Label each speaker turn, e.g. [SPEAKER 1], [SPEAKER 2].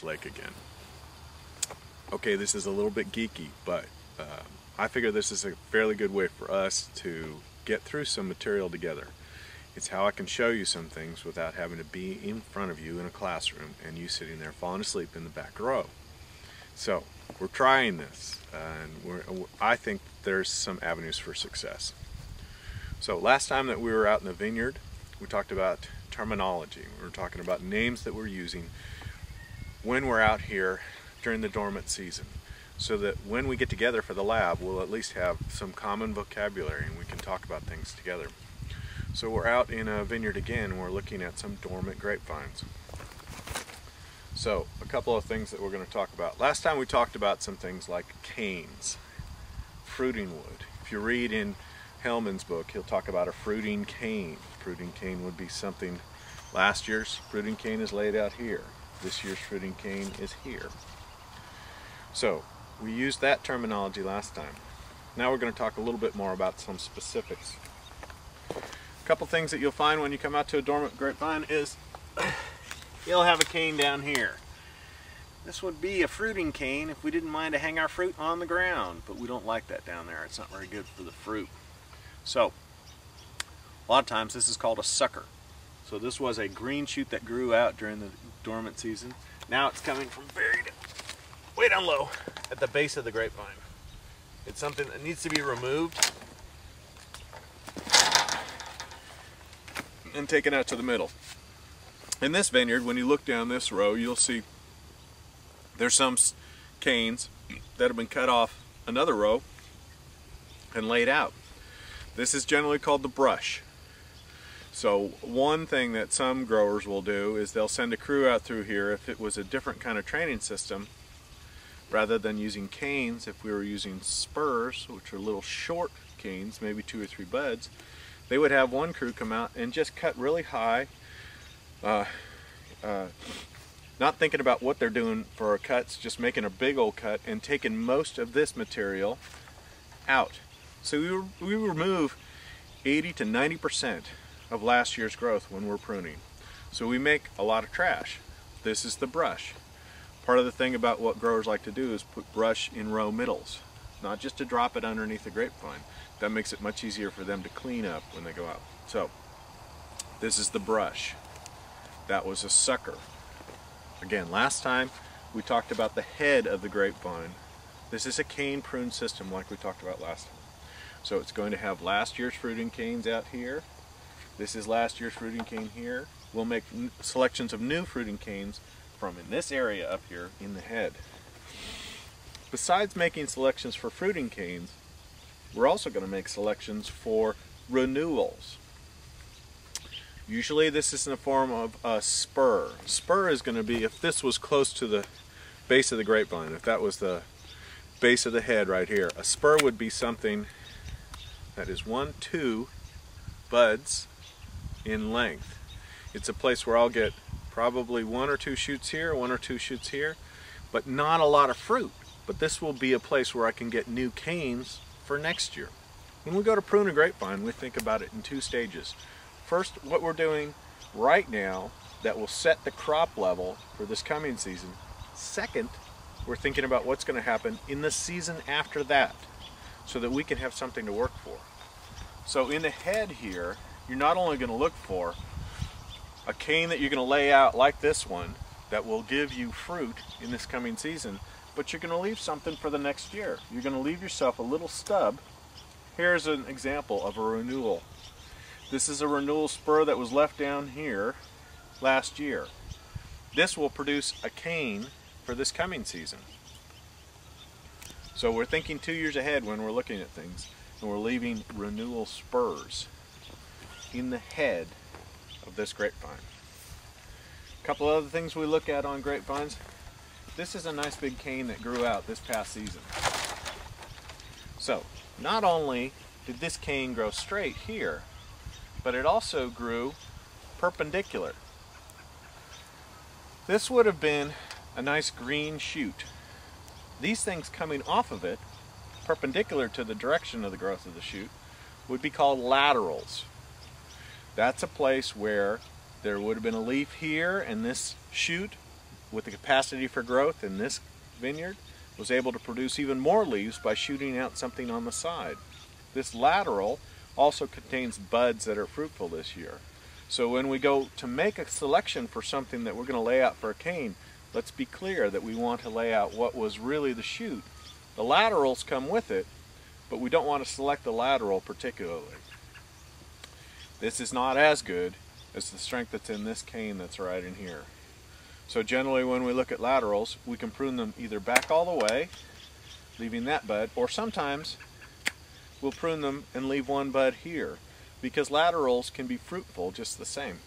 [SPEAKER 1] lake again. Okay, this is a little bit geeky, but I figure this is a fairly good way for us to get through some material together. It's how I can show you some things without having to be in front of you in a classroom and you sitting there falling asleep in the back row. So we're trying this, and I think there's some avenues for success. So last time that we were out in the vineyard, we talked about terminology. We were talking about names that we're using when we're out here during the dormant season, so that when we get together for the lab, we'll at least have some common vocabulary and we can talk about things together. So we're out in a vineyard again, and we're looking at some dormant grapevines. So a couple of things that we're going to talk about. Last time we talked about some things like canes, fruiting wood. If you read in Hellman's book, he'll talk about a fruiting cane. Fruiting cane would be something, last year's fruiting cane is laid out here. This year's fruiting cane is here. So we used that terminology last time. Now we're going to talk a little bit more about some specifics. A couple things that you'll find when you come out to a dormant grapevine is you'll have a cane down here. This would be a fruiting cane if we didn't mind to hang our fruit on the ground, but we don't like that down there. It's not very good for the fruit. So a lot of times this is called a sucker. So this was a green shoot that grew out during the dormant season. Now it's coming from way down low at the base of the grapevine. It's something that needs to be removed and taken out to the middle. In this vineyard, when you look down this row, you'll see there's some canes that have been cut off another row and laid out. This is generally called the brush. So one thing that some growers will do is they'll send a crew out through here. If it was a different kind of training system, rather than using canes, if we were using spurs, which are little short canes, maybe 2 or 3 buds, they would have one crew come out and just cut really high, not thinking about what they're doing for our cuts, just making a big old cut and taking most of this material out. So we remove 80 to 90% of last year's growth when we're pruning. So we make a lot of trash. This is the brush. Part of the thing about what growers like to do is put brush in row middles, not just to drop it underneath the grapevine. That makes it much easier for them to clean up when they go out. So this is the brush. That was a sucker. Again, last time we talked about the head of the grapevine. This is a cane prune system like we talked about last time. So it's going to have last year's fruiting canes out here. This is last year's fruiting cane here. We'll make selections of new fruiting canes from in this area up here in the head. Besides making selections for fruiting canes, we're also going to make selections for renewals. Usually this is in the form of a spur. Spur is going to be, if this was close to the base of the grapevine, if that was the base of the head right here, a spur would be something that is 1-2 buds in length. It's a place where I'll get probably 1 or 2 shoots here, 1 or 2 shoots here, but not a lot of fruit. But this will be a place where I can get new canes for next year. When we go to prune a grapevine, we think about it in 2 stages. First, what we're doing right now that will set the crop level for this coming season. Second, we're thinking about what's going to happen in the season after that, so that we can have something to work for. So in the head here, you're not only going to look for a cane that you're going to lay out like this one that will give you fruit in this coming season, but you're going to leave something for the next year. You're going to leave yourself a little stub. Here's an example of a renewal. This is a renewal spur that was left down here last year. This will produce a cane for this coming season. So we're thinking 2 years ahead when we're looking at things, and we're leaving renewal spurs in the head of this grapevine. A couple other things we look at on grapevines. This is a nice big cane that grew out this past season. So not only did this cane grow straight here, but it also grew perpendicular. This would have been a nice green shoot. These things coming off of it, perpendicular to the direction of the growth of the shoot, would be called laterals. That's a place where there would have been a leaf here and this shoot with the capacity for growth in this vineyard, was able to produce even more leaves by shooting out something on the side. This lateral also contains buds that are fruitful this year. So when we go to make a selection for something that we're going to lay out for a cane, let's be clear that we want to lay out what was really the shoot. The laterals come with it, but we don't want to select the lateral particularly. This is not as good as the strength that's in this cane that's right in here. So generally when we look at laterals, we can prune them either back all the way, leaving that bud, or sometimes we'll prune them and leave one bud here, because laterals can be fruitful just the same.